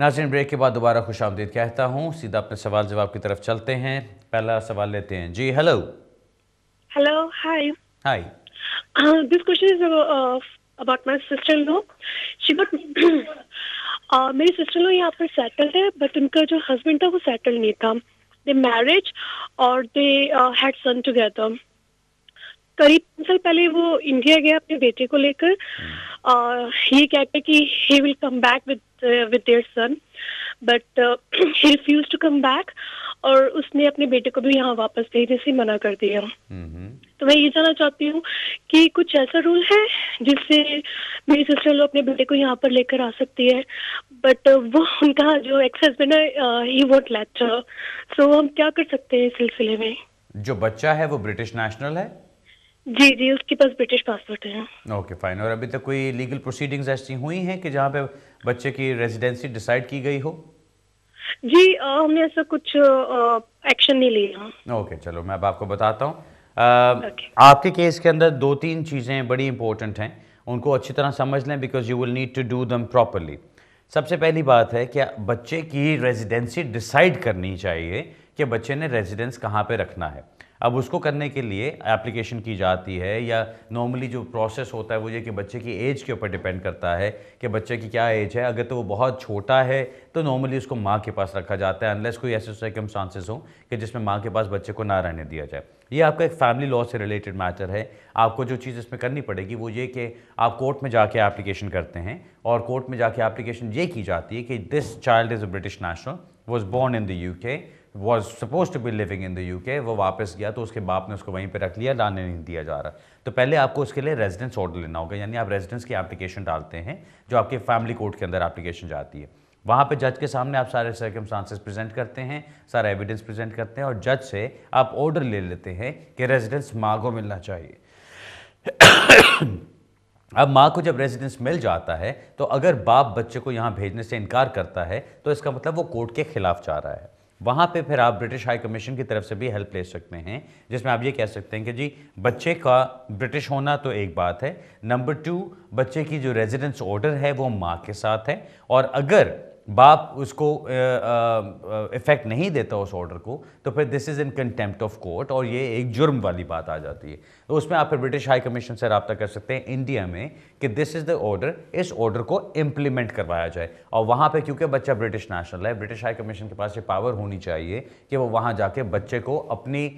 नाज़रीन, ब्रेक के बाद दोबारा खुशामदीद कहता हूँ। सीधा अपने सवाल जवाब की तरफ चलते हैं। पहला सवाल लेते हैं जी। Hello. Hello, hi. Hi. This question is about my sister-in-law. She got मेरी सिस्टर-in-law यहाँ पर सेटल्ड है, बट उनका जो हस्बैंड था वो सेटल नहीं था. They married और they had son together. करीब 3 साल पहले वो इंडिया गया अपने बेटे को लेकर. ये कहते कि he will come back with their son, but he refused to come back. और उसने अपने बेटे को भी यहाँ वापस भेजने से मना कर दिया. तो मैं ये जानना चाहती हूँ कि कुछ ऐसा रूल है जिससे मेरी सिस्टर लोग अपने बेटे को यहाँ पर लेकर आ सकती है, बट वो उनका जो एक्स हस्बैंड है ही वोंट लेट हर. सो हम क्या कर सकते हैं इस सिलसिले में? जो बच्चा है वो ब्रिटिश नेशनल है? जी जी, उसके पास ब्रिटिश पासपोर्ट है. Okay, fine. और अभी तक कोई लीगल प्रोसीडिंग्स ऐसी हुई हैं कि जहाँ पे बच्चे की रेजिडेंसी डिसाइड की गई हो? जी, हमने ऐसा कुछ एक्शन नहीं लिया. ओके, चलो मैं अब आपको बताता हूँ। ओके. आपके केस के अंदर दो तीन चीज़ें बड़ी इंपॉर्टेंट हैं, उनको अच्छी तरह समझ लें, because you will need to do them properly. सबसे पहली बात है कि बच्चे की रेजिडेंसी डिसाइड करनी चाहिए कि बच्चे ने रेजिडेंस कहाँ पे रखना है। अब उसको करने के लिए एप्लीकेशन की जाती है, या नॉर्मली जो प्रोसेस होता है वो ये कि बच्चे की एज के ऊपर डिपेंड करता है कि बच्चे की क्या एज है। अगर तो वो बहुत छोटा है तो नॉर्मली उसको माँ के पास रखा जाता है, अनलेस कोई ऐसे सर्कमस्टांसेस हो कि जिसमें माँ के पास बच्चे को ना रहने दिया जाए। ये आपका एक फैमिली लॉ से रिलेटेड मैटर है। आपको जो चीज़ इसमें करनी पड़ेगी वो ये कि आप कोर्ट में जाके एप्लीकेशन करते हैं, और कोर्ट में जाके एप्लीकेशन ये की जाती है कि this child is a British national, was born in the UK, was suppose to be living in the UK. वो वापस गया तो उसके बाप ने उसको वहीं पे रख लिया, लाने नहीं दिया जा रहा। तो पहले आपको उसके लिए रेजिडेंस ऑर्डर लेना होगा, यानी आप रेजिडेंस की एप्लीकेशन डालते हैं जो आपके फैमिली कोर्ट के अंदर एप्लीकेशन जाती है। वहाँ पे जज के सामने आप सारे सर्कमस्टांसेस प्रेजेंट करते हैं, सारा एविडेंस प्रेजेंट करते हैं, और जज से आप ऑर्डर ले लेते हैं कि रेजिडेंस माँ को मिलना चाहिए। अब माँ को जब रेजिडेंस मिल जाता है तो अगर बाप बच्चे को यहाँ भेजने से इनकार करता है तो इसका मतलब वो कोर्ट के खिलाफ जा रहा है। वहाँ पे फिर आप ब्रिटिश हाई कमीशन की तरफ से भी हेल्प ले सकते हैं, जिसमें आप ये कह सकते हैं कि जी बच्चे का ब्रिटिश होना तो एक बात है, नंबर 2 बच्चे की जो रेजिडेंस ऑर्डर है वो माँ के साथ है, और अगर बाप उसको इफेक्ट नहीं देता उस ऑर्डर को तो फिर this is in contempt of court, और ये एक जुर्म वाली बात आ जाती है। तो उसमें आप फिर ब्रिटिश हाई कमीशन से रब्ता कर सकते हैं इंडिया में कि दिस इज़ द ऑर्डर, इस ऑर्डर को इम्प्लीमेंट करवाया जाए। और वहाँ पे क्योंकि बच्चा ब्रिटिश नेशनल है, ब्रिटिश हाई कमीशन के पास ये पावर होनी चाहिए कि वो वहाँ जाके बच्चे को अपनी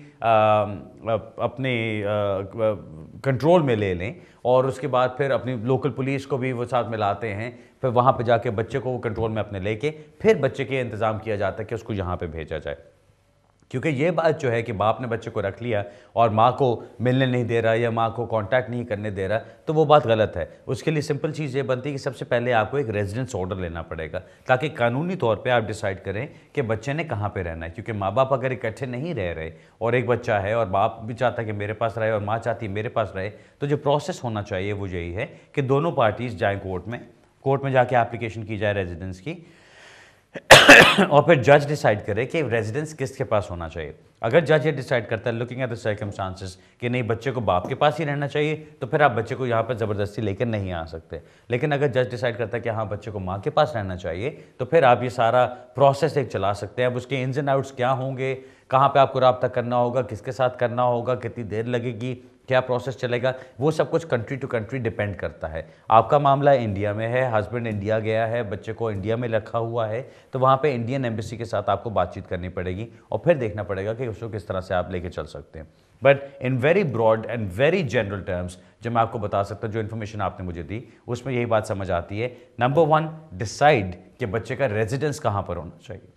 कंट्रोल में ले लें, और उसके बाद फिर अपनी लोकल पुलिस को भी वो साथ मिलाते हैं। फिर वहाँ पे जाके बच्चे को वो कंट्रोल में अपने लेके फिर बच्चे के इंतज़ाम किया जाता है कि उसको यहाँ पे भेजा जाए। क्योंकि ये बात जो है कि बाप ने बच्चे को रख लिया और माँ को मिलने नहीं दे रहा या माँ को कांटेक्ट नहीं करने दे रहा, तो वो बात गलत है। उसके लिए सिंपल चीज़ ये बनती है कि सबसे पहले आपको एक रेजिडेंस ऑर्डर लेना पड़ेगा, ताकि कानूनी तौर पे आप डिसाइड करें कि बच्चे ने कहाँ पे रहना है। क्योंकि माँ बाप अगर इकट्ठे नहीं रह रहे और एक बच्चा है और बाप भी चाहता है कि मेरे पास रहे और माँ चाहती है मेरे पास रहे, तो जो प्रोसेस होना चाहिए वो यही है कि दोनों पार्टीज़ जाएँ कोर्ट में जाके एप्लीकेशन की जाए रेजिडेंस की, और फिर जज डिसाइड करे कि रेजिडेंस किसके पास होना चाहिए। अगर जज ये डिसाइड करता है लुकिंग एट द सर्कमस्टांसेस कि नहीं बच्चे को बाप के पास ही रहना चाहिए, तो फिर आप बच्चे को यहाँ पर ज़बरदस्ती लेकर नहीं आ सकते। लेकिन अगर जज डिसाइड करता है कि हाँ बच्चे को माँ के पास रहना चाहिए, तो फिर आप ये सारा प्रोसेस एक चला सकते हैं। अब उसके इन्स एंड आउट्स क्या होंगे, कहाँ पे आपको रब्ता करना होगा, किसके साथ करना होगा, कितनी देर लगेगी, क्या प्रोसेस चलेगा, वो सब कुछ कंट्री टू कंट्री डिपेंड करता है। आपका मामला इंडिया में है, हस्बैंड इंडिया गया है, बच्चे को इंडिया में रखा हुआ है, तो वहाँ पे इंडियन एम्बेसी के साथ आपको बातचीत करनी पड़ेगी और फिर देखना पड़ेगा कि उसको किस तरह से आप लेके चल सकते हैं। But in very broad and very general terms जो मैं आपको बता सकता हूँ, जो इन्फॉर्मेशन आपने मुझे दी उसमें यही बात समझ आती है। नंबर 1, डिसाइड कि बच्चे का रेजिडेंस कहाँ पर होना चाहिए।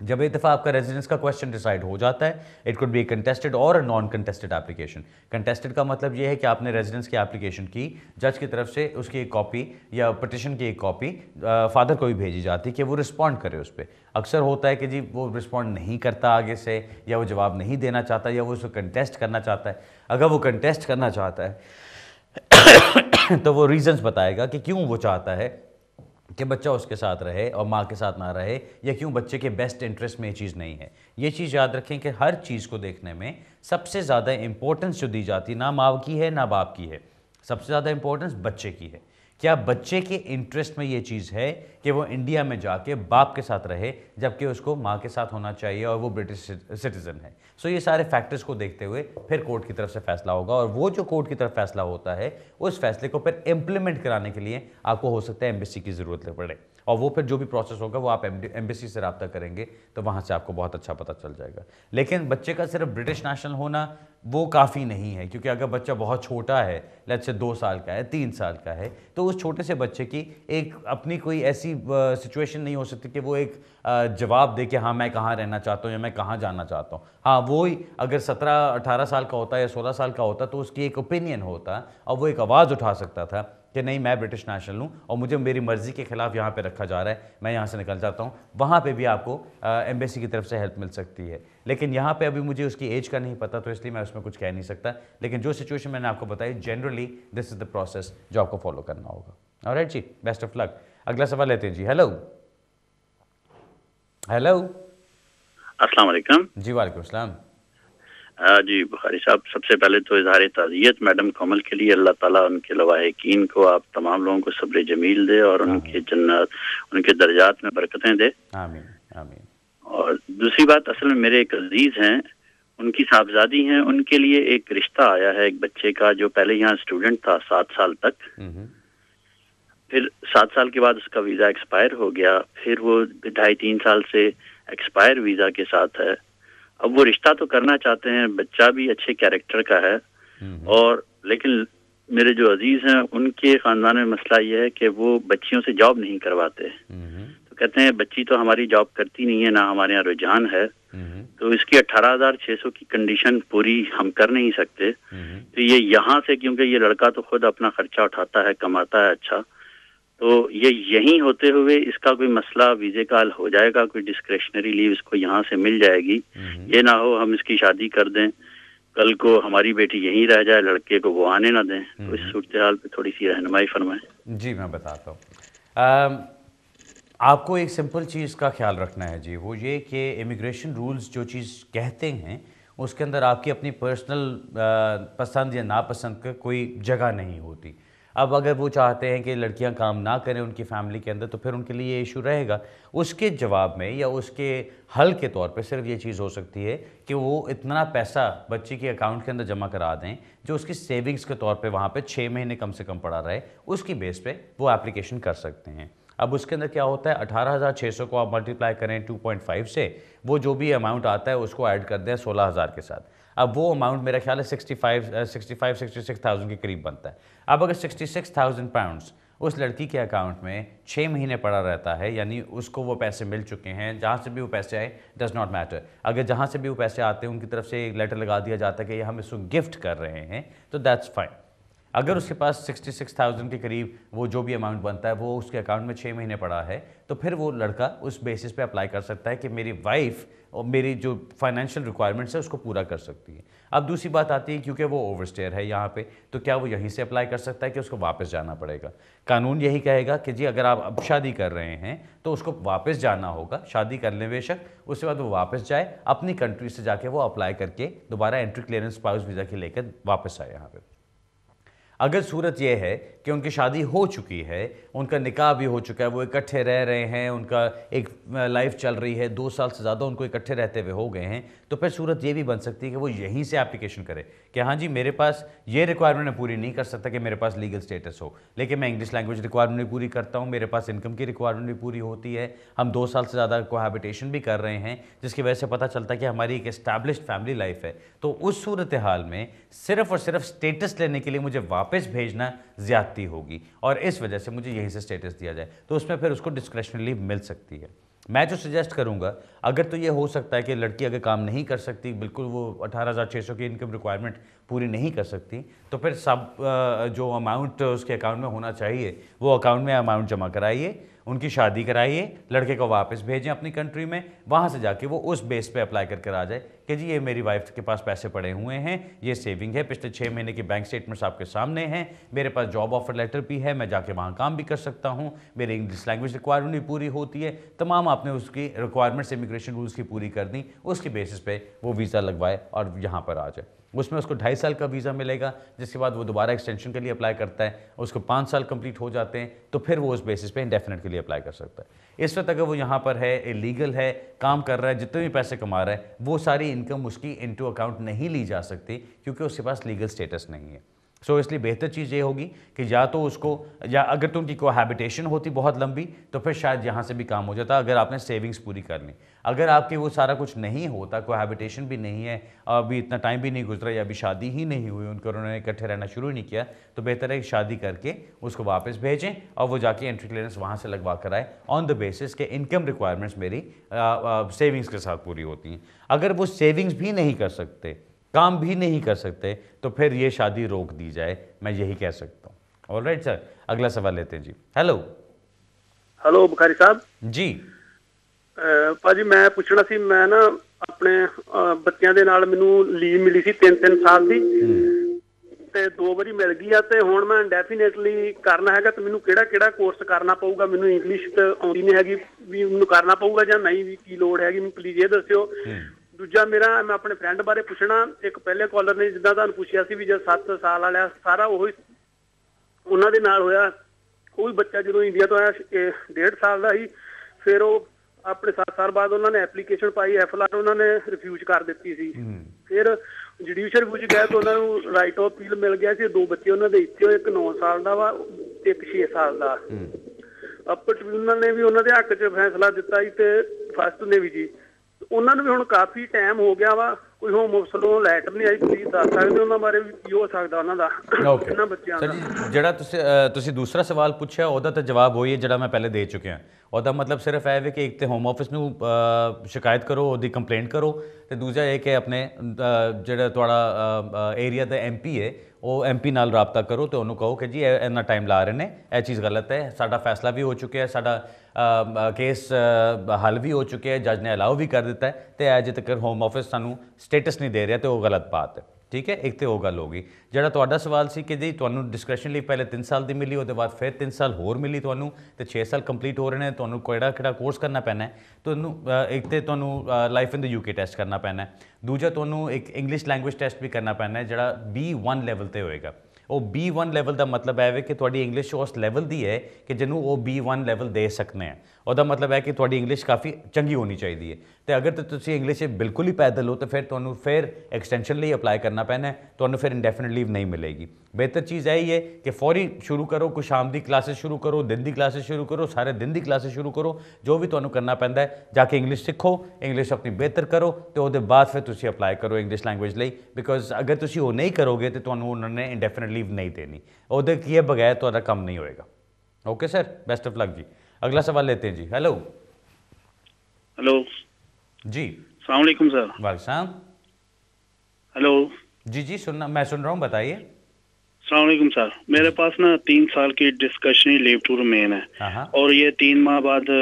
जब एक दफ़ा आपका रेजिडेंस का क्वेश्चन डिसाइड हो जाता है, इट कुड बी कंटेस्टेड और नॉन कंटेस्टेड एप्लीकेशन। कंटेस्टेड का मतलब ये है कि आपने रेजिडेंस की एप्लीकेशन की, जज की तरफ से उसकी एक कॉपी या पटिशन की एक कॉपी फादर को भी भेजी जाती है कि वो रिस्पॉन्ड करे उस पर। अक्सर होता है कि जी वो रिस्पॉन्ड नहीं करता आगे से, या वो जवाब नहीं देना चाहता, या वो उसको कंटेस्ट करना चाहता है। अगर वो कंटेस्ट करना चाहता है तो वो रीजंस बताएगा कि क्यों वो चाहता है कि बच्चा उसके साथ रहे और माँ के साथ ना रहे, या क्यों बच्चे के बेस्ट इंटरेस्ट में ये चीज़ नहीं है। ये चीज़ याद रखें कि हर चीज़ को देखने में सबसे ज़्यादा इंपॉर्टेंस जो दी जाती है ना माँ की है ना बाप की है, सबसे ज़्यादा इंपॉर्टेंस बच्चे की है। क्या बच्चे के इंटरेस्ट में ये चीज़ है कि वो इंडिया में जाके बाप के साथ रहे, जबकि उसको माँ के साथ होना चाहिए और वो ब्रिटिश सिटीज़न है? सो ये सारे फैक्टर्स को देखते हुए फिर कोर्ट की तरफ से फैसला होगा, और वो जो कोर्ट की तरफ फैसला होता है उस फैसले को फिर इम्प्लीमेंट कराने के लिए आपको हो सकता है एम्बेसी की ज़रूरत पड़े, और वो फिर जो भी प्रोसेस होगा वो आप एम्बेसी से रब्ता करेंगे तो वहाँ से आपको बहुत अच्छा पता चल जाएगा। लेकिन बच्चे का सिर्फ ब्रिटिश नेशनल होना वो काफ़ी नहीं है, क्योंकि अगर बच्चा बहुत छोटा है, लेट्स से 2 साल का है, 3 साल का है, तो उस छोटे से बच्चे की एक अपनी कोई ऐसी सिचुएशन नहीं हो सकती कि वो एक जवाब दे कि हाँ मैं कहाँ रहना चाहता हूँ या मैं कहाँ जाना चाहता हूँ। हाँ, वो ही अगर 17-18 साल का होता या 16 साल का होता तो उसकी एक ओपिनियन होता और वो एक आवाज़ उठा सकता था कि नहीं, मैं ब्रिटिश नेशनल हूँ और मुझे मेरी मर्ज़ी के खिलाफ यहाँ पे रखा जा रहा है, मैं यहाँ से निकल जाता हूँ। वहाँ पे भी आपको एम्बेसी की तरफ से हेल्प मिल सकती है। लेकिन यहाँ पे अभी मुझे उसकी एज का नहीं पता, तो इसलिए मैं उसमें कुछ कह नहीं सकता। लेकिन जो सिचुएशन मैंने आपको बताई, generally this is the process जो आपको फॉलो करना होगा। ऑलराइट जी, बेस्ट ऑफ लक। अगला सवाल लेते हैं जी। हेलो हेलो, अस्सलाम वालेकुम। जी वालेकुम अस्सलाम। जी बुखारी साहब, सबसे पहले तो इज़हार ताज़ियत मैडम कमल के लिए, अल्लाह ताला उनके लवाहिकीन को, आप तमाम लोगों को सब्र जमील दे और उनके जन्नत, उनके दर्जात में बरकतें दे। आमीन आमीन। और दूसरी बात, असल में मेरे एक अजीज हैं, उनकी साहबजादी हैं, उनके लिए एक रिश्ता आया है एक बच्चे का जो पहले यहाँ स्टूडेंट था 7 साल तक। फिर 7 साल के बाद उसका वीज़ा एक्सपायर हो गया, फिर वो 2.5-3 साल से एक्सपायर वीज़ा के साथ है। अब वो रिश्ता तो करना चाहते हैं, बच्चा भी अच्छे कैरेक्टर का है, और लेकिन मेरे जो अजीज हैं उनके ख़ानदान में मसला ये है कि वो बच्चियों से जॉब नहीं करवाते। तो कहते हैं बच्ची तो हमारी जॉब करती नहीं है, ना हमारे यहाँ रुझान है, तो इसकी 18,600 की कंडीशन पूरी हम कर नहीं सकते। तो ये यहाँ से, क्योंकि ये लड़का तो खुद अपना खर्चा उठाता है, कमाता है अच्छा, तो ये यहीं होते हुए इसका कोई मसला वीज़े का हल हो जाएगा, कोई डिस्क्रेशनरी लीव इसको यहाँ से मिल जाएगी। ये ना हो हम इसकी शादी कर दें, कल को हमारी बेटी यहीं रह जाए, लड़के को वो आने ना दें। तो इस सूरत हाल पे थोड़ी सी रहनुमाई फरमाएं। जी मैं बताता हूँ। आपको एक सिंपल चीज़ का ख्याल रखना है जी, वो ये कि इमिग्रेशन रूल्स जो चीज़ कहते हैं उसके अंदर आपकी अपनी पर्सनल पसंद या नापसंद का कोई जगह नहीं होती। अब अगर वो चाहते हैं कि लड़कियां काम ना करें उनकी फैमिली के अंदर, तो फिर उनके लिए ये इशू रहेगा। उसके जवाब में या उसके हल के तौर पे सिर्फ ये चीज़ हो सकती है कि वो इतना पैसा बच्ची के अकाउंट के अंदर जमा करा दें जो उसकी सेविंग्स के तौर पे वहाँ पे 6 महीने कम से कम पड़ा रहे, उसकी बेस पे वो एप्लीकेशन कर सकते हैं। अब उसके अंदर क्या होता है, 18,600 को आप मल्टीप्लाई करें 2.5 से, वो जो भी अमाउंट आता है उसको ऐड कर दें 16,000 के साथ। अब वो अमाउंट मेरा ख्याल है 66,000 के करीब बनता है। अब अगर 66,000 पाउंड्स उस लड़की के अकाउंट में 6 महीने पड़ा रहता है, यानी उसको वो पैसे मिल चुके हैं, जहाँ से भी वो पैसे आए डज नॉट मैटर, अगर जहाँ से भी वो पैसे आते हैं उनकी तरफ से एक लेटर लगा दिया जाता है कि ये हम इसको गिफ्ट कर रहे हैं, तो दैट्स फाइन। अगर उसके पास 66,000 के करीब वो जो भी अमाउंट बनता है वो उसके अकाउंट में 6 महीने पड़ा है, तो फिर वो लड़का उस बेसिस पे अप्लाई कर सकता है कि मेरी वाइफ और मेरी जो फाइनेंशियल रिक्वायरमेंट्स है उसको पूरा कर सकती है। अब दूसरी बात आती है, क्योंकि वो ओवरस्टेयर है यहाँ पे, तो क्या वो यहीं से अप्लाई कर सकता है कि उसको वापस जाना पड़ेगा? कानून यही कहेगा कि जी अगर आप अब शादी कर रहे हैं तो उसको वापस जाना होगा, शादी कर ले बेशक, उसके बाद वो वापस जाए अपनी कंट्री से, जाके वो अप्लाई करके दोबारा एंट्री क्लियरेंस स्पाउस वीज़ा के लेकर वापस आए यहाँ पे। अगर सूरत यह है कि उनकी शादी हो चुकी है, उनका निकाह भी हो चुका है, वो इकट्ठे रह रहे हैं, उनका एक लाइफ चल रही है, 2 साल से ज़्यादा उनको इकट्ठे रहते हुए हो गए हैं, तो फिर सूरत ये भी बन सकती है कि वो यहीं से एप्लीकेशन करे कि हाँ जी मेरे पास ये रिक्वायरमेंट पूरी नहीं कर सकता कि मेरे पास लीगल स्टेटस हो, लेकिन मैं इंग्लिश लैंग्वेज रिक्वायरमेंट भी पूरी करता हूँ, मेरे पास इनकम की रिक्वायरमेंट भी पूरी होती है, हम 2 साल से ज़्यादा कोहैबिटेशन भी कर रहे हैं, जिसकी वजह से पता चलता है कि हमारी एक एस्टैब्लिश्ड फैमिली लाइफ है। तो उस सूरत हाल में सिर्फ और सिर्फ स्टेटस लेने के लिए मुझे वापस भेजना ज़्यादती होगी, और इस वजह से मुझे यहीं से स्टेटस दिया जाए, तो उसमें फिर उसको डिस्क्रिशनरी लीव मिल सकती है। मैं जो सजेस्ट करूंगा, अगर तो ये हो सकता है कि लड़की अगर काम नहीं कर सकती, बिल्कुल वो 18,600 की इनकम रिक्वायरमेंट पूरी नहीं कर सकती, तो फिर सब जो अमाउंट उसके अकाउंट में होना चाहिए वो अकाउंट में अमाउंट जमा कराइए, उनकी शादी कराइए, लड़के को वापस भेजें अपनी कंट्री में, वहाँ से जाके वो उस बेस पे अप्लाई करके आ जाए कि जी ये मेरी वाइफ के पास पैसे पड़े हुए हैं, ये सेविंग है, पिछले 6 महीने की बैंक स्टेटमेंट्स आपके सामने हैं, मेरे पास जॉब ऑफर लेटर भी है, मैं जाके वहाँ काम भी कर सकता हूँ, मेरी इंग्लिश लैंग्वेज रिक्वायरमेंट भी पूरी होती है, तमाम आपने उसकी रिक्वायरमेंट्स इमिग्रेशन रूल्स की पूरी कर दी, उसके बेसिस पे वो वीज़ा लगवाए और यहाँ पर आ जाए। उसमें उसको 2.5 साल का वीज़ा मिलेगा, जिसके बाद वो दोबारा एक्सटेंशन के लिए अप्लाई करता है, उसको 5 साल कंप्लीट हो जाते हैं, तो फिर वो उस बेसिस पे इंडेफिनेट के लिए अप्लाई कर सकता है। इस वक्त अगर वो यहाँ पर है, इलीगल है, काम कर रहा है, जितने भी पैसे कमा रहा है, वो सारी इनकम उसकी इनटू अकाउंट नहीं ली जा सकती, क्योंकि उसके पास लीगल स्टेटस नहीं है। सो इसलिए बेहतर चीज़ ये होगी कि या तो उसको, या अगर तो उनकी कोहैबिटेशन होती बहुत लंबी, तो फिर शायद यहाँ से भी काम हो जाता, अगर आपने सेविंग्स पूरी कर ली। अगर आपके वो सारा कुछ नहीं होता, कोहैबिटेशन भी नहीं है, अभी इतना टाइम भी नहीं गुजरा, या अभी शादी ही नहीं हुई उनको, उन्होंने इकट्ठे रहना शुरू नहीं किया, तो बेहतर है कि शादी करके उसको वापस भेजें और वो जाके एंट्री क्लियरेंस वहाँ से लगवा कर आए, ऑन द बेसिस के इनकम रिक्वायरमेंट्स मेरी सेविंग्स के साथ पूरी होती हैं। अगर वो सेविंग्स भी नहीं कर सकते, काम भी नहीं कर सकते, तो फिर ये शादी रोक दी जाए, मैं यही कह सकता हूँ। ऑलराइट सर, अगला सवाल लेते हैं जी। हेलो हेलो बुखारी साहब जी। ਭਾਜੀ ਮੈਂ ਪੁੱਛਣਾ ਸੀ, ਮੈਂ ਨਾ ਆਪਣੇ ਬੱਚਿਆਂ ਦੇ ਨਾਲ ਮੈਨੂੰ ਲੀਵ ਮਿਲੀ ਸੀ 3-3 ਸਾਲ ਦੀ, ਤੇ 2 ਵਾਰੀ ਮਿਲ ਗਈ ਆ, ਤੇ ਹੁਣ ਮੈਂ ਇੰਡੈਫੀਨੇਟਲੀ ਕਰਨਾ ਹੈਗਾ, ਤੇ ਮੈਨੂੰ ਕਿਹੜਾ ਕੋਰਸ ਕਰਨਾ ਪਊਗਾ? ਮੈਨੂੰ ਇੰਗਲਿਸ਼ ਤਾਂ ਆਉਂਦੀ ਨਹੀਂ ਹੈਗੀ, ਵੀ ਮੈਨੂੰ ਕਰਨਾ ਪਊਗਾ ਜਾਂ ਨਹੀਂ, ਵੀ ਕੀ ਲੋੜ ਹੈਗੀ, ਮੈਨੂੰ ਪਲੀਜ਼ ਇਹ ਦੱਸਿਓ। ਦੂਜਾ ਮੇਰਾ, ਮੈਂ ਆਪਣੇ ਫਰੈਂਡ ਬਾਰੇ ਪੁੱਛਣਾ, ਇੱਕ ਪਹਿਲੇ ਕਾਲਰ ਨੇ ਜਿੱਦਾਂ ਤੁਹਾਨੂੰ ਪੁੱਛਿਆ ਸੀ ਵੀ ਜੇ 7 ਸਾਲ ਵਾਲਾ ਸਾਰਾ ਉਹੀ ਉਹਨਾਂ ਦੇ ਨਾਲ ਹੋਇਆ, ਉਹ ਵੀ ਬੱਚਾ ਜਦੋਂ ਇੰਡੀਆ ਤੋਂ ਆਇਆ 1.5 ਸਾਲ ਦਾ ਸੀ, ਫਿਰ ਉਹ ਆਪਣੇ 7 ਸਾਲ ਬਾਅਦ ਉਹਨਾਂ ਨੇ ਐਪਲੀਕੇਸ਼ਨ ਪਾਈ, FLR ਉਹਨਾਂ ਨੇ ਰਿਫਿਊਜ਼ ਕਰ ਦਿੱਤੀ ਸੀ। ਫਿਰ ਜੁਡੀਸ਼ੀਅਲ ਰਿਵਿਊ 'ਚ ਗਏ ਤਾਂ ਉਹਨਾਂ ਨੂੰ ਰਾਈਟ ਆਫ ਅਪੀਲ ਮਿਲ ਗਿਆ ਸੀ। 2 ਬੱਚੇ ਉਹਨਾਂ ਦੇ ਇੱਥੇ, ਇੱਕ 9 ਸਾਲ ਦਾ ਵਾ, ਇੱਕ 6 ਸਾਲ ਦਾ। ਅੱਪਰ ਟ੍ਰਿਬਿਊਨਲ ਨੇ ਵੀ ਉਹਨਾਂ ਦੇ ਹੱਕ 'ਚ ਫੈਸਲਾ ਦਿੱਤਾ ਸੀ, ਤੇ ਫਸਟ ਨੇ ਵੀ ਜੀ। ਉਹਨਾਂ ਨੂੰ ਵੀ ਹੁਣ ਕਾਫੀ ਟਾਈਮ ਹੋ ਗਿਆ ਵਾ, ਕੋਈ ਹੋਮ ਆਫਿਸ ਵੱਲੋਂ ਲੈਟਰ ਨਹੀਂ ਆਈ, ਤੁਸੀਂ ਦੱਸ ਸਕਦੇ ਉਹਨਾਂ ਬਾਰੇ ਵੀ ਕੀ ਹੋ ਸਕਦਾ ਉਹਨਾਂ ਦਾ, ਇਹਨਾਂ ਬੱਚਿਆਂ ਦਾ? ਸਰ ਜੀ, ਜਿਹੜਾ ਤੁਸੀਂ ਦੂਸਰਾ ਸਵਾਲ ਪੁੱਛਿਆ ਉਹਦਾ ਤਾਂ ਜਵਾਬ ਉਹੀ ਹੈ ਜਿਹੜਾ ਮੈਂ ਪਹਿਲੇ ਦੇ ਚੁੱਕਿਆ। ਉਹਦਾ ਮਤਲਬ ਸਿਰਫ ਇਹ ਹੈ ਕਿ ਇੱਕ ਤਾਂ ਹੋਮ ਆਫਿਸ ਨੂੰ ਸ਼ਿਕਾਇਤ ਕਰੋ, ਉਹਦੀ ਕੰਪਲੇਂਟ ਕਰੋ, ਤੇ ਦੂਜਾ ਇਹ ਕਿ ਆਪਣੇ ਜਿਹੜਾ ਤੁਹਾਡਾ ਏਰੀਆ ਦਾ MP ਹੈ, ਉਹ MP ਨਾਲ ਰਾਬਤਾ ਕਰੋ ਤੇ ਉਹਨੂੰ ਕਹੋ ਕਿ ਜੀ ਇੰਨਾ ਟਾਈਮ ਲਾ ਰਹੇ ਨੇ, ਇਹ ਚੀਜ਼ ਗਲਤ ਹੈ, ਸਾਡਾ ਫੈਸਲਾ ਵੀ ਹੋ ਚੁੱਕਿਆ ਹੈ, ਸਾਡਾ ਕੇਸ ਹੱਲ ਵੀ ਹੋ ਚੁੱਕਿਆ ਹੈ, ਜੱਜ ਨੇ ਅਲਾਉ ਵੀ ਕਰ ਦਿੱਤਾ ਹੈ, ਤੇ ਅਜੇ ਤੱਕ ਹੋਮ ਆਫਿਸ ਸਾਨੂੰ ਸਟੇਟਸ ਨਹੀਂ ਦੇ ਰਿਹਾ, ਤੇ ਉਹ ਗਲਤ ਬਾਤ ਹੈ। ठीक है, एक तो वो गल होगी। ਜਿਹੜਾ ਤੁਹਾਡਾ ਸਵਾਲ ਸੀ ਕਿ ਜੀ ਤੁਹਾਨੂੰ ਡਿਸਕ੍ਰਿਸ਼ਨ ਲੀਵ ਪਹਿਲੇ 3 ਸਾਲ ਦੀ ਮਿਲੀ, ਉਹਦੇ ਬਾਅਦ ਫਿਰ 3 ਸਾਲ ਹੋਰ ਮਿਲੀ ਤੁਹਾਨੂੰ, ਤੇ 6 ਸਾਲ ਕੰਪਲੀਟ ਹੋ ਰਹੇ ਨੇ, ਤੁਹਾਨੂੰ ਕਿਹੜਾ ਕੋਰਸ ਕਰਨਾ ਪੈਣਾ ਹੈ? ਤੁਹਾਨੂੰ ਇੱਕ ਤੇ ਤੁਹਾਨੂੰ life in the UK test ਕਰਨਾ ਪੈਣਾ ਹੈ, ਦੂਜਾ ਤੁਹਾਨੂੰ ਇੱਕ ਇੰਗਲਿਸ਼ ਲੈਂਗੁਏਜ ਟੈਸਟ ਵੀ ਕਰਨਾ ਪੈਣਾ ਹੈ, ਜਿਹੜਾ B1 ਲੈਵਲ ਤੇ ਹੋਏਗਾ। ਉਹ B1 ਲੈਵਲ ਦਾ ਮਤਲਬ ਹੈ ਕਿ ਤੁਹਾਡੀ ਇੰਗਲਿਸ਼ ਉਸ ਲੈਵਲ ਦੀ ਹੈ ਕਿ ਜਿਹਨੂੰ ਉਹ B1 ਲੈਵਲ ਦੇ ਸਕਨੇ ਆ। ਉਹਦਾ ਮਤਲਬ ਹੈ ਕਿ ਤੁਹਾਡੀ ਇੰਗਲਿਸ਼ ਕਾਫੀ ਚੰਗੀ ਹੋਣੀ ਚਾਹੀਦੀ ਹੈ, ਤੇ ਅਗਰ ਤੁਸੀਂ ਇੰਗਲਿਸ਼ ਬਿਲਕੁਲ ਹੀ ਪੈਦਲ ਹੋ ਤਾਂ ਫਿਰ ਤੁਹਾਨੂੰ ਫਿਰ ਐਕਸਟੈਂਸ਼ਨ ਲਈ ਅਪਲਾਈ ਕਰਨਾ ਪੈਣਾ, ਤੁਹਾਨੂੰ ਫਿਰ ਇੰਡੈਫੀਨਿਟ ਲੀਵ ਨਹੀਂ ਮਿਲੇਗੀ। ਬਿਹਤਰ ਚੀਜ਼ ਇਹ ਹੈ ਕਿ ਫੌਰੀ ਸ਼ੁਰੂ ਕਰੋ, ਕੋਈ ਸ਼ਾਮ ਦੀ ਕਲਾਸਿਸ ਸ਼ੁਰੂ ਕਰੋ, ਦਿਨ ਦੀ ਕਲਾਸਿਸ ਸ਼ੁਰੂ ਕਰੋ, ਸਾਰੇ ਦਿਨ ਦੀ ਕਲਾਸਿਸ ਸ਼ੁਰੂ ਕਰੋ, ਜੋ ਵੀ ਤੁਹਾਨੂੰ ਕਰਨਾ ਪੈਂਦਾ ਹੈ, ਜਾ ਕੇ ਇੰਗਲਿਸ਼ ਸਿੱਖੋ, ਇੰਗਲਿਸ਼ ਆਪਣੀ ਬਿਹਤਰ ਕਰੋ, ਤੇ ਉਹਦੇ ਬਾਅਦ ਫਿਰ ਤੁਸੀਂ ਅਪਲਾਈ ਕਰੋ ਇੰਗਲਿਸ਼ ਲੈਂਗੁਏਜ ਲਈ। ਬਿਕੋਜ਼ ਅਗਰ ਤੁਸੀਂ ਉਹ ਨਹੀਂ ਕਰੋਗੇ ਤਾਂ ਤੁਹਾਨੂੰ ਉਹਨਾਂ ਨੇ ਇੰਡੈਫੀਨਿਟ ਲੀਵ ਨਹੀਂ ਦੇਣੀ, ਉਹਦੇ ਕੀਏ ਬਗੈਰ ਤੁਹਾਡਾ ਕੰਮ नहीं होएगा। Okay sir, best of luck जी। अगला सवाल लेते हैं जी। हेलो हेलो जी, अस्सलाम वालेकुम सर। वालेकुम। हेलो जी जी, सुनना, मैं सुन रहा हूँ, बताइए। अस्सलाम वालेकुम सर। मेरे पास ना 3 साल की डिस्कशनरी लीव टू रिमेन है, और ये 3 माह बाद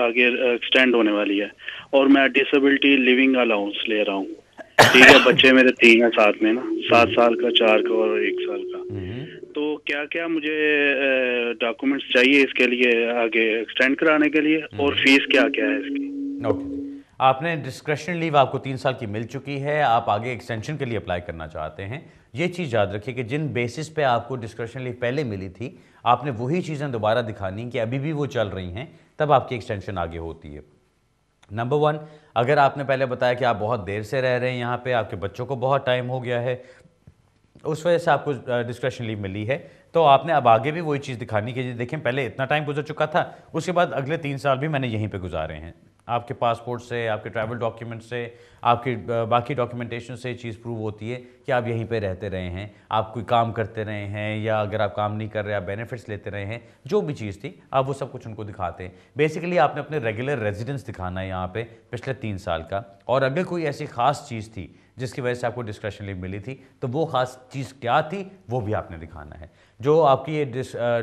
आगे एक्सटेंड होने वाली है, और मैं डिसेबिलिटी लिविंग अलाउंस ले रहा हूँ। ठीक है, बच्चे मेरे 3 हैं साथ में ना, 7 साल का, 4 का और 1 साल का। तो क्या क्या मुझे डॉक्यूमेंट्स चाहिए इसके लिए आगे एक्सटेंड कराने के लिए, और फीस क्या क्या है इसकी? ओके, आपने डिस्क्रिशनरी लीव आपको 3 साल की मिल चुकी है, आप आगे एक्सटेंशन के लिए अप्लाई करना चाहते हैं। ये चीज़ याद रखिए कि जिन बेसिस पे आपको डिस्क्रिशनरी लीव पहले मिली थी, आपने वही चीज़ें दोबारा दिखानी कि अभी भी वो चल रही हैं, तब आपकी एक्सटेंशन आगे होती है। नंबर 1, अगर आपने पहले बताया कि आप बहुत देर से रह रहे हैं यहाँ पे, आपके बच्चों को बहुत टाइम हो गया है, उस वजह से आपको डिस्क्रिशनरी लीव मिली है, तो आपने अब आगे भी वही चीज़ दिखानी कि देखें पहले इतना टाइम गुजर चुका था, उसके बाद अगले 3 साल भी मैंने यहीं पे गुजारे हैं। आपके पासपोर्ट से, आपके ट्रैवल डॉक्यूमेंट से, आपकी बाकी डॉक्यूमेंटेशन से चीज़ प्रूव होती है कि आप यहीं पे रहते रहे हैं, आप कोई काम करते रहे हैं, या अगर आप काम नहीं कर रहे, आप बेनिफिट्स लेते रहे हैं, जो भी चीज़ थी आप वो सब कुछ उनको दिखाते हैं। बेसिकली आपने अपने रेगुलर रेजिडेंस दिखाना है यहाँ पे पिछले 3 साल का, और अगर कोई ऐसी ख़ास चीज़ थी जिसकी वजह से आपको डिस्क्रिशनरी लीव मिली थी, तो वो ख़ास चीज़ क्या थी वो भी आपने दिखाना है। जो आपकी ये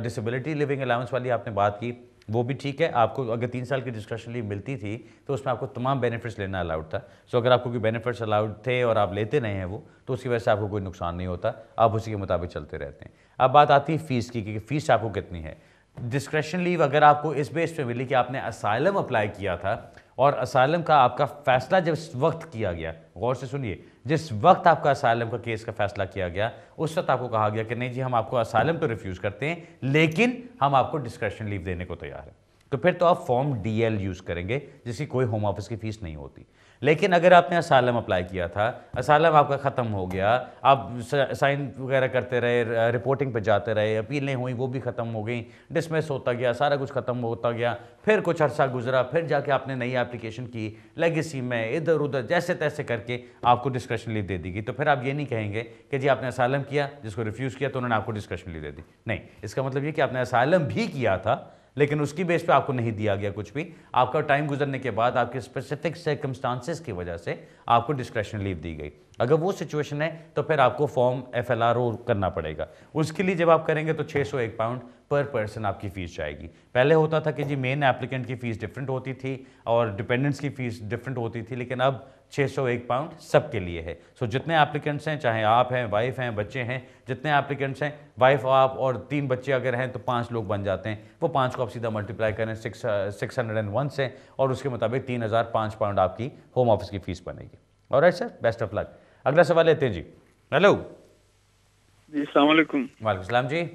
डिसेबिलिटी लिविंग अलाउंस वाली आपने बात की, वो भी ठीक है। आपको अगर 3 साल की डिस्क्रिशनरी लीव मिलती थी तो उसमें आपको तमाम बेनिफिट्स लेना अलाउड था। सो अगर आपको कोई बेनिफिट्स अलाउड थे और आप लेते रहे हैं वो, तो उसकी वजह से आपको कोई नुकसान नहीं होता, आप उसी के मुताबिक चलते रहते हैं। अब बात आती है फ़ीस की कि फ़ीस आपको कितनी है। डिस्क्रिशनरी लीव अगर आपको इस बेस पे मिली कि आपने असाइलम अप्लाई किया था और असाइलम का आपका फैसला जब इस वक्त किया गया, गौर से सुनिए, जिस वक्त आपका असाइलम का केस का फैसला किया गया उस वक्त आपको कहा गया कि नहीं जी हम आपको असाइलम तो रिफ्यूज़ करते हैं लेकिन हम आपको डिस्क्रेशन लीव देने को तैयार हैं, तो फिर तो आप फॉर्म DL यूज़ करेंगे जिसकी कोई होम ऑफिस की फ़ीस नहीं होती। लेकिन अगर आपने असाइलम अप्लाई किया था, असाइलम आपका ख़त्म हो गया, आप साइन वगैरह करते रहे, रिपोर्टिंग पे जाते रहे, अपीलें हुई वो भी ख़त्म हो गई, डिसमिस होता गया, सारा कुछ ख़त्म होता गया, फिर कुछ अरसा गुजरा, फिर जाके आपने नई एप्लीकेशन की, लेगेसी में इधर उधर जैसे तैसे करके आपको डिस्क्रेशन लीव दे दी गई, तो फिर आप ये नहीं कहेंगे कि जी आपने असाइलम किया, जिसको रिफ्यूज़ किया तो उन्होंने आपको डिस्क्रेशन लीव दे दी। नहीं, इसका मतलब ये कि आपने असाइलम भी किया था लेकिन उसकी बेस पे आपको नहीं दिया गया कुछ भी, आपका टाइम गुजरने के बाद आपके स्पेसिफिक सर्कमस्टांसेस की वजह से आपको डिस्क्रेशन लीव दी गई। अगर वो सिचुएशन है तो फिर आपको फॉर्म FLRO करना पड़ेगा। उसके लिए जब आप करेंगे तो 601 पाउंड पर पर्सन आपकी फ़ीस जाएगी। पहले होता था कि जी मेन एप्लीकेंट की फ़ीस डिफरेंट होती थी और डिपेंडेंट्स की फ़ीस डिफरेंट होती थी, लेकिन अब 601 पाउंड सबके लिए है। सो जितने एप्लीकेंट्स हैं, चाहे आप हैं, वाइफ हैं, बच्चे हैं, जितने एप्लीकेंट्स हैं, वाइफ आप और 3 बच्चे अगर हैं तो 5 लोग बन जाते हैं। वो 5 को आप सीधा मल्टीप्लाई करें 601 से और उसके मुताबिक 3005 पाउंड आपकी होम ऑफिस की फ़ीस बनेगी। Alright sir, best of luck. अगला सवाल लेते हैं जी। हेलो जी, अस्सलाम वालेकुम। वालेकुम सलाम जी।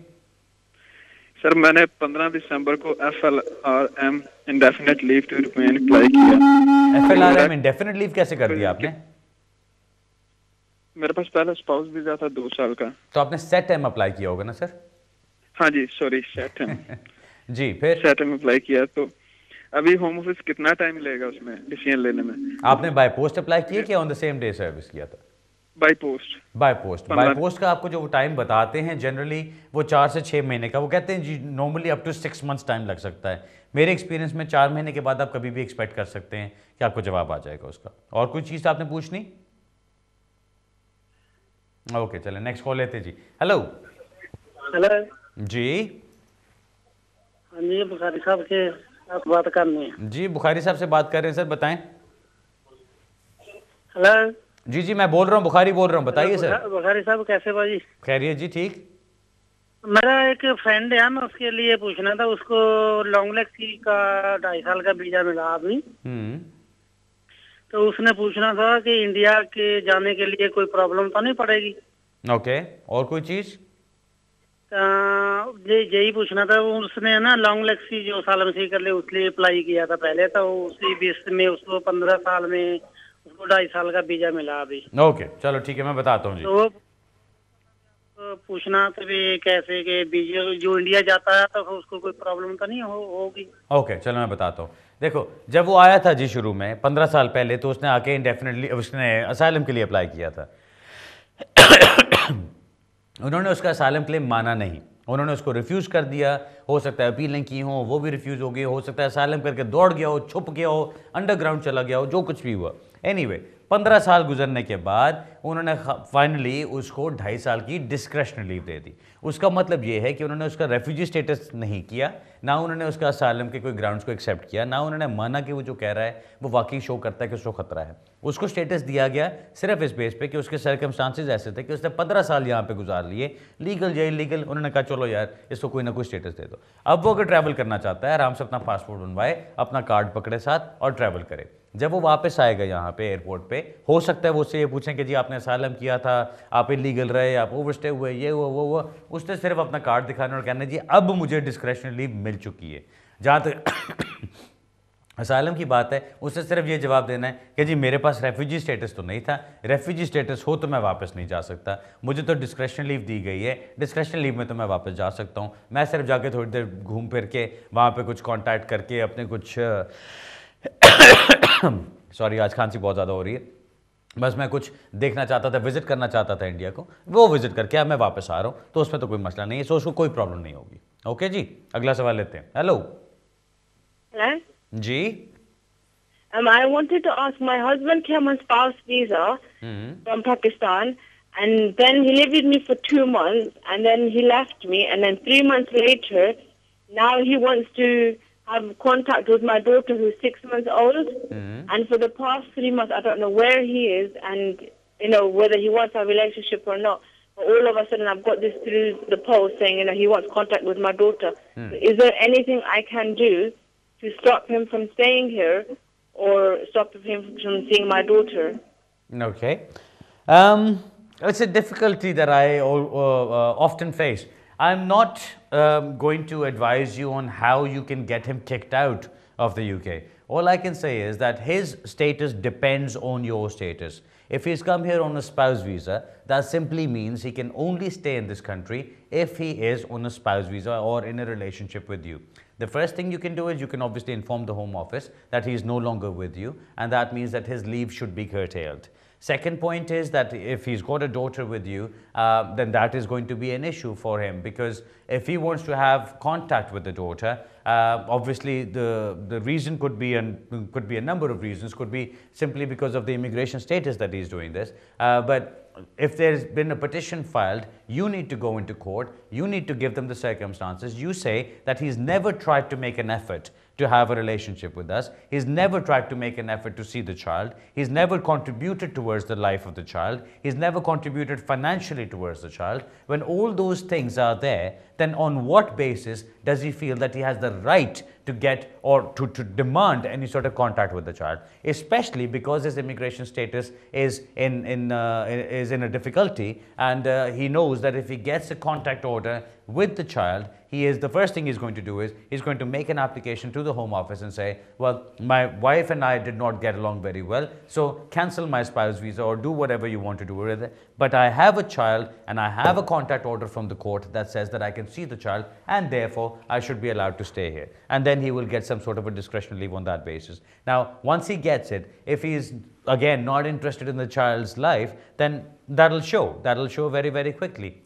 सर मैंने 15 दिसंबर को FLRM indefinite leave to remain apply किया। FLRM इंडेफिनेट लीव कैसे कर दिया आपने? मेरे पास पहले स्पाउस वीजा था 2 साल का। तो आपने सेट टाइम अप्लाई किया होगा ना सर? हाँ जी, सॉरी, सेट टाइम जी, फिर सेट टाइम अप्लाई किया। तो अभी होम ऑफिस कितना टाइम लेगा उसमें डिसीजन लेने में? आपने बाय पोस्ट अप्लाई किया कि on the same day service किया था? By post. बाय पोस्ट का आपको जो टाइम बताते हैं जनरली वो 4 से 6 महीने का, वो कहते हैं जी normally up to 6 months time लग सकता है। मेरे एक्सपीरियंस में 4 महीने के बाद आप कभी भी एक्सपेक्ट कर सकते हैं कि आपको जवाब आ जाएगा उसका। और कोई चीज़ आपने पूछनी? ओके, चले नेक्स्ट कॉल लेते जी। हेलो हेलो जी। हाँ जी, बुखारी साहब के साथ बात करनी है। जी बुखारी साहब से बात कर रहे हैं सर, बताएं। हेलो जी जी मैं बोल रहा हूँ, बुखारी बोल रहा हूँ, बताइए सर। बुखारी साहब कैसे बाजी? खैरियत जी, ठीक। मेरा एक फ्रेंड है, मैं उसके लिए पूछना था, उसको लॉन्ग लेक्सी का 2.5 साल का वीजा मिला अभी। तो उसने पूछना था कि इंडिया के जाने के लिए कोई प्रॉब्लम तो नहीं पड़ेगी? ओके, और कोई चीज? यही पूछना था। उसने ना लॉन्ग लेक्सी जो सालम सी कर ले उसलिए अप्लाई किया था पहले, तो उसी बेस में उसको 15 साल में उसको 2.5 साल का वीजा मिला अभी। ओके चलो ठीक है, मैं बताता हूँ जी। तो पूछना तो भी कैसे कि वीजा जो इंडिया जाता है तो उसको कोई प्रॉब्लम तो नहीं होगी? ओके चलो मैं बताता हूँ। देखो जब वो आया था जी शुरू में 15 साल पहले, तो उसने आके इंडेफिनेटली उसने असाइलम के लिए अप्लाई किया था। उन्होंने उसका असाइलम क्लेम माना नहीं, उन्होंने उसको रिफ्यूज़ कर दिया। हो सकता है अपीलें की हों, वो भी रिफ्यूज़ हो गई, हो सकता है असाइलम करके दौड़ गया हो, छुप गया हो, अंडरग्राउंड चला गया हो, जो कुछ भी हुआ। एनीवे 15 साल गुजरने के बाद उन्होंने फाइनली उसको 2.5 साल की डिस्क्रेशनरी लीव दे दी। उसका मतलब ये है कि उन्होंने उसका रेफ्यूजी स्टेटस नहीं किया, ना उन्होंने उसका असाइलम के कोई ग्राउंड्स को एक्सेप्ट किया, ना उन्होंने माना कि वो जो कह रहा है वो वाकई शो करता है कि उसको खतरा है। उसको स्टेटस दिया गया सिर्फ इस बेस पे कि उसके सर्कमस्टांसेस ऐसे थे कि उसने 15 साल यहाँ पे गुजार लिए, लीगल या इलीगल। उन्होंने कहा चलो यार इसको कोई ना कोई स्टेटस दे दो। अब वो अगर ट्रैवल करना चाहता है आराम से अपना पासपोर्ट बनवाए, अपना कार्ड पकड़े साथ और ट्रैवल करे। जब वो वापस आएगा यहाँ पे एयरपोर्ट पे, हो सकता है वो उससे ये पूछें कि जी आपने असाइलम किया था, आप इलीगल रहे, आप ओवरस्टे हुए, ये हुआ वो हुआ। उसने सिर्फ अपना कार्ड दिखाना और कहना जी अब मुझे डिस्क्रेशनरी लीव मिल चुकी है। जहाँ तक असाइलम की बात है, उससे सिर्फ ये जवाब देना है कि जी मेरे पास रेफ्यूजी स्टेटस तो नहीं था, रेफ्यूजी स्टेटस हो तो मैं वापस नहीं जा सकता, मुझे तो डिस्क्रेशनरी लीव दी गई है, डिस्क्रेशनरी लीव में तो मैं वापस जा सकता हूँ। मैं सिर्फ जाके थोड़ी देर घूम फिर के वहाँ पे कुछ कॉन्टैक्ट करके अपने कुछ सॉरी आज खांसी बहुत ज़्यादा हो रही है, बस मैं कुछ देखना चाहता था, विजिट करना चाहता था इंडिया को, वो विजिट करके अब मैं वापस आ रहा हूँ, तो उसमें तो कोई मसला नहीं है, सो उसको कोई प्रॉब्लम नहीं होगी। ओके जी, अगला सवाल लेते हैं। हेलो जी। I wanted to ask, my husband came on spouse visa from Pakistan, and then he lived with me for 2 months, and then he left me, and then 3 months later, now he wants to have contact with my daughter who's 6 months old, and for the past 3 months, I don't know where he is, and whether he wants a relationship or not. But all of a sudden, I've got this through the post saying, he wants contact with my daughter. So is there anything I can do to stop him from staying here, or stop him from seeing my daughter. Okay. It's a difficulty that I often face. I'm not going to advise you on how you can get him kicked out of the UK. All I can say is that his status depends on your status. If he's come here on a spouse visa, that simply means he can only stay in this country if he is on a spouse visa or in a relationship with you. The first thing you can do is you can obviously inform the Home Office that he is no longer with you, and that means that his leave should be curtailed. Second point is that if he's got a daughter with you, then that is going to be an issue for him, because if he wants to have contact with the daughter, obviously the reason could be a number of reasons. Could be simply because of the immigration status that he's doing this, but if there's been a petition filed, you need to go into court, you need to give them the circumstances. You say that he's never tried to make an effort to have a relationship with us. He's never tried to make an effort to see the child. He's never contributed towards the life of the child. He's never contributed financially towards the child. When all those things are there, then on what basis does he feel that he has the right to get or to demand any sort of contact with the child, especially because his immigration status is in a difficulty, and he knows that if he gets a contact order with the child, the first thing he's going to do is he's going to make an application to the Home Office and say, well, my wife and I did not get along very well, so cancel my spouse visa or do whatever you want to do with it. But I have a child and I have a contact order from the court that says that I can see the child, and therefore I should be allowed to stay here. And then he will get some sort of a discretionary leave on that basis. Now, once he gets it, if he's again not interested in the child's life, then that'll show very, very quickly.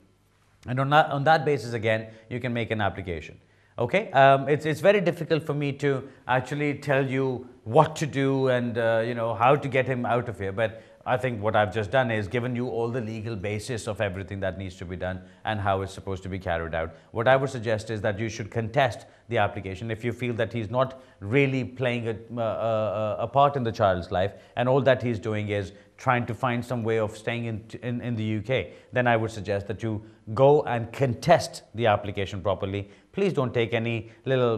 And on that basis, again, you can make an application. Okay, it's very difficult for me to actually tell you what to do and how to get him out of here. But I think what I've just done is given you all the legal basis of everything that needs to be done and how it's supposed to be carried out. What I would suggest is that you should contest the application if you feel that he's not really playing a part in the child's life, and all that he's doing is trying to find some way of staying in the UK. Then I would suggest that you go and contest the application properly. Please don't take any little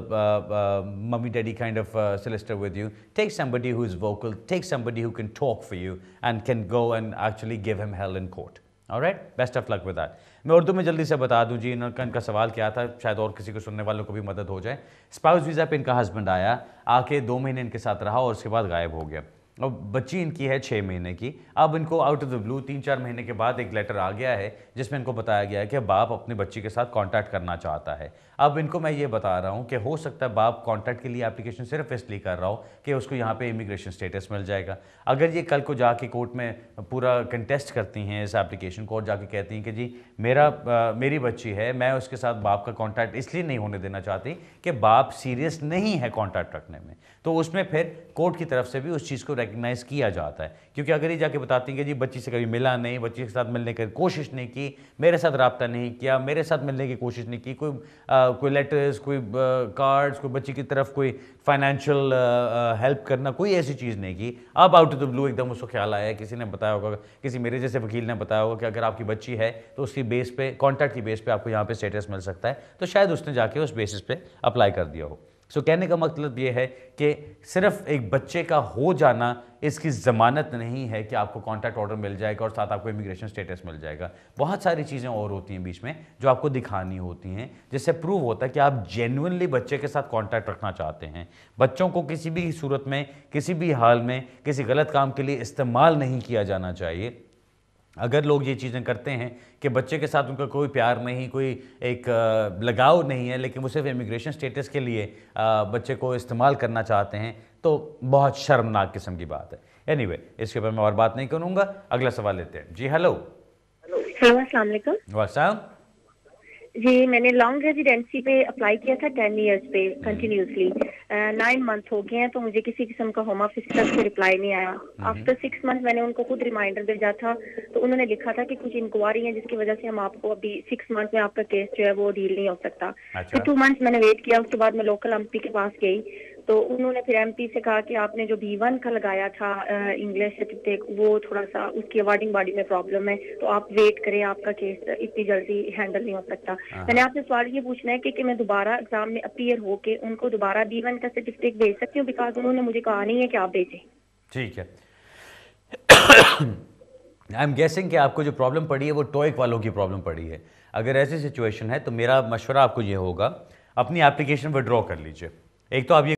mummy daddy kind of solicitor with you. Take somebody who is vocal, take somebody who can talk for you and can go and actually give him hell in court. All right, best of luck with that. मैं उर्दू में जल्दी से बता दूं जी, इनका सवाल क्या था, शायद और किसी को सुनने वालों को भी मदद हो जाए। स्पाउस वीज़ा पे इनका हस्बैंड आया, आके 2 महीने इनके साथ रहा और उसके बाद गायब हो गया। अब बच्ची इनकी है 6 महीने की। अब इनको आउट ऑफ द ब्लू 3-4 महीने के बाद एक लेटर आ गया है जिसमें इनको बताया गया है कि बाप अपनी बच्ची के साथ कांटेक्ट करना चाहता है। अब इनको मैं ये बता रहा हूँ कि हो सकता है बाप कांटेक्ट के लिए एप्लीकेशन सिर्फ इसलिए कर रहा हो कि उसको यहाँ पे इमिग्रेशन स्टेटस मिल जाएगा। अगर ये कल को जाके कोर्ट में पूरा कंटेस्ट करती हैं इस एप्लीकेशन को और जाके कहती हैं कि जी मेरी बच्ची है, मैं उसके साथ बाप का कॉन्टैक्ट इसलिए नहीं होने देना चाहती कि बाप सीरियस नहीं है कॉन्टैक्ट रखने में, तो उसमें फिर कोर्ट की तरफ से भी उस चीज़ को रिकग्नाइज़ किया जाता है। क्योंकि अगर ये जाके बताती हैं कि जी बच्ची से कभी मिला नहीं, बच्ची के साथ मिलने की कोशिश नहीं की, मेरे साथ रब्ता नहीं किया, मेरे साथ मिलने की कोशिश नहीं की, कोई लेटर्स, कोई कार्ड्स, कोई बच्ची की तरफ कोई फाइनेंशियल हेल्प करना, कोई ऐसी चीज़ नहीं की। अब आउट ऑफ द ब्लू एकदम उसको ख्याल आया, किसी ने बताया होगा, किसी मेरे जैसे वकील ने बताया होगा कि अगर आपकी बच्ची है तो उसकी बेस पे, कॉन्टैक्ट की बेस पे आपको यहाँ पे स्टेटस मिल सकता है, तो शायद उसने जाके उस बेसिस पे अप्लाई कर दिया हो। सो कहने का मतलब ये है कि सिर्फ एक बच्चे का हो जाना इसकी ज़मानत नहीं है कि आपको कॉन्टैक्ट ऑर्डर मिल जाएगा और साथ आपको इमिग्रेशन स्टेटस मिल जाएगा। बहुत सारी चीज़ें और होती हैं बीच में जो आपको दिखानी होती हैं, जिससे प्रूव होता है कि आप जेन्युइनली बच्चे के साथ कॉन्टैक्ट रखना चाहते हैं। बच्चों को किसी भी सूरत में, किसी भी हाल में, किसी गलत काम के लिए इस्तेमाल नहीं किया जाना चाहिए। अगर लोग ये चीज़ें करते हैं कि बच्चे के साथ उनका कोई प्यार नहीं, कोई एक लगाव नहीं है, लेकिन वो सिर्फ इमिग्रेशन स्टेटस के लिए बच्चे को इस्तेमाल करना चाहते हैं, तो बहुत शर्मनाक किस्म की बात है। एनीवे, इसके ऊपर मैं और बात नहीं करूँगा। अगला सवाल लेते हैं जी। हेलो। हेलो, अस्सलाम वालेकुम। वालेकुम जी, मैंने लॉन्ग रेजिडेंसी पे अप्लाई किया था 10 इयर्स पे कंटिन्यूसली। 9 मंथ हो गए हैं, तो मुझे किसी किस्म का होम ऑफिस की तरफ से रिप्लाई नहीं आया। आफ्टर 6 मंथ मैंने उनको खुद रिमाइंडर भेजा था, तो उन्होंने लिखा था कि कुछ इंक्वायरी है जिसकी वजह से हम आपको अभी 6 मंथ में आपका केस जो है वो डील नहीं हो सकता। फिर 2 मंथ मैंने वेट किया, उसके बाद मैं लोकल एमपी के पास गई, तो उन्होंने फिर एमपी से कहा कि आपने जो B1 का लगाया था इंग्लिश सर्टिफिकेट, वो थोड़ा सा उसकी अवार्डिंग बॉडी में प्रॉब्लम है, तो आप वेट करें, आपका केस इतनी जल्दी हैंडल नहीं हो सकता। मैंने आपसे सवाल ये पूछना है कि मैं दोबारा एग्जाम में अपीयर होके उनको दोबारा B1 का सर्टिफिकेट भेज सकती हूँ, बिकॉज उन्होंने मुझे कहा नहीं है कि आप भेजें। ठीक है। आई एम गेसिंग कि आपको जो प्रॉब्लम पड़ी है वो टोइक वालों की प्रॉब्लम पड़ी है। अगर ऐसी सिचुएशन है तो मेरा मशवरा आपको ये होगा, अपनी एप्लीकेशन विड्रॉ कर लीजिए। एक तो आप ये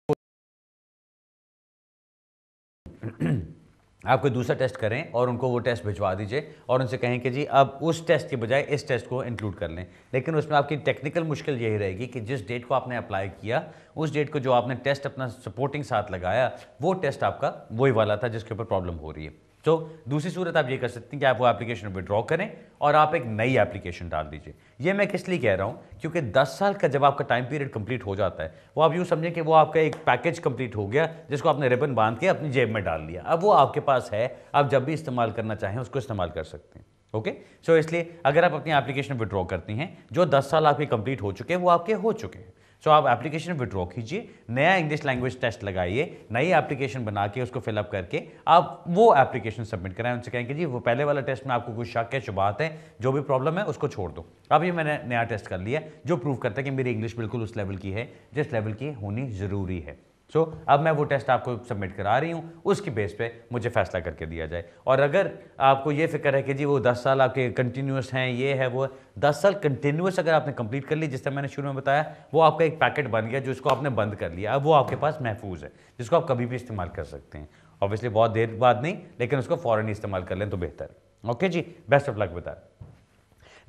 आप कोई दूसरा टेस्ट करें और उनको वो टेस्ट भिजवा दीजिए और उनसे कहें कि जी अब उस टेस्ट के बजाय इस टेस्ट को इंक्लूड कर लें। लेकिन उसमें आपकी टेक्निकल मुश्किल यही रहेगी कि जिस डेट को आपने अप्लाई किया उस डेट को जो आपने टेस्ट अपना सपोर्टिंग साथ लगाया वो टेस्ट आपका वही वाला था जिसके ऊपर प्रॉब्लम हो रही है। तो दूसरी सूरत आप ये कर सकते हैं कि आप वो एप्लीकेशन विड्रॉ करें और आप एक नई एप्लीकेशन डाल दीजिए। ये मैं किस लिए कह रहा हूँ, क्योंकि 10 साल का जब आपका टाइम पीरियड कंप्लीट हो जाता है, वो आप यूँ समझें कि वो आपका एक पैकेज कंप्लीट हो गया जिसको आपने रिबन बांध के अपनी जेब में डाल लिया। अब वो आपके पास है, आप जब भी इस्तेमाल करना चाहें उसको इस्तेमाल कर सकते हैं। ओके, सो इसलिए अगर आप अपनी एप्लीकेशन विड्रॉ करती हैं, जो 10 साल आपके कंप्लीट हो चुके हैं वो आपके हो चुके हैं। सो आप एप्लीकेशन विड्रॉ कीजिए, नया इंग्लिश लैंग्वेज टेस्ट लगाइए, नई एप्लीकेशन बना के उसको फिलअप करके आप वो एप्लीकेशन सबमिट कराएं। उनसे कहें कि जी वो पहले वाला टेस्ट में आपको कुछ शक है, शुबात है, जो भी प्रॉब्लम है उसको छोड़ दो। अब ये मैंने नया टेस्ट कर लिया जो प्रूव करता है कि मेरी इंग्लिश बिल्कुल उस लेवल की है जिस लेवल की होनी ज़रूरी है। सो अब मैं वो टेस्ट आपको सबमिट करा रही हूँ, उसकी बेस पे मुझे फैसला करके दिया जाए। और अगर आपको ये फिक्र है कि जी वो 10 साल आपके कंटिन्यूस हैं, ये है वो 10 साल कंटिन्यूस अगर आपने कंप्लीट कर ली, जिस तरह मैंने शुरू में बताया, वो आपका एक पैकेट बन गया जिसको आपने बंद कर लिया। अब वो आपके पास महफूज है जिसको आप कभी भी इस्तेमाल कर सकते हैं। ऑब्वियसली बहुत देर बाद नहीं, लेकिन उसको फ़ौरन ही इस्तेमाल कर लें तो बेहतर। ओके जी, best of luck with that.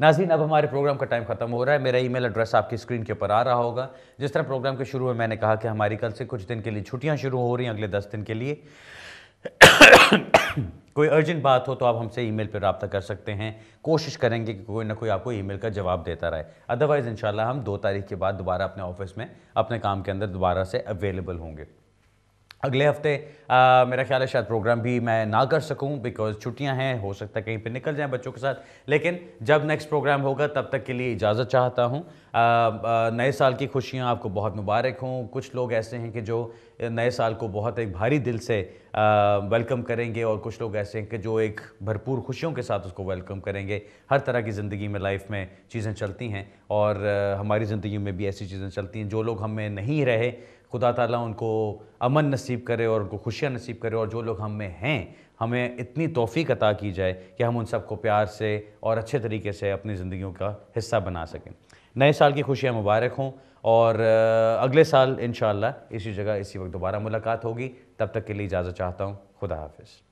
नाज़रीन, अब हमारे प्रोग्राम का टाइम खत्म हो रहा है। मेरा ईमेल एड्रेस आपकी स्क्रीन के ऊपर आ रहा होगा। जिस तरह प्रोग्राम के शुरू में मैंने कहा कि हमारी कल से कुछ दिन के लिए छुट्टियां शुरू हो रही हैं, अगले 10 दिन के लिए। कोई अर्जेंट बात हो तो आप हमसे ईमेल पर रब्ता कर सकते हैं। कोशिश करेंगे कि कोई ना कोई आपको ईमेल का जवाब देता रहे। अदरवाइज़ इंशाल्लाह हम 2 तारीख के बाद दोबारा अपने ऑफिस में अपने काम के अंदर दोबारा से अवेलेबल होंगे। अगले हफ्ते मेरा ख्याल है शायद प्रोग्राम भी मैं ना कर सकूं बिकॉज छुट्टियां हैं, हो सकता है कहीं पे निकल जाएं बच्चों के साथ। लेकिन जब नेक्स्ट प्रोग्राम होगा तब तक के लिए इजाज़त चाहता हूं। नए साल की खुशियां आपको बहुत मुबारक हों। कुछ लोग ऐसे हैं कि जो नए साल को बहुत एक भारी दिल से वेलकम करेंगे और कुछ लोग ऐसे हैं कि जो एक भरपूर खुशियों के साथ उसको वेलकम करेंगे। हर तरह की ज़िंदगी में, लाइफ में चीज़ें चलती हैं और हमारी ज़िंदगी में भी ऐसी चीज़ें चलती हैं। जो लोग हम में नहीं रहे, खुदा ताला उनको अमन नसीब करे और उनको खुशियाँ नसीब करे, और जो लोग हम में हैं हमें इतनी तौफीक अता की जाए कि हम उन सबको प्यार से और अच्छे तरीके से अपनी ज़िंदगियों का हिस्सा बना सकें। नए साल की खुशियाँ मुबारक हों और अगले साल इंशाअल्लाह इसी जगह इसी वक्त दोबारा मुलाकात होगी। तब तक के लिए इजाज़त चाहता हूँ। खुदा हाफिज़।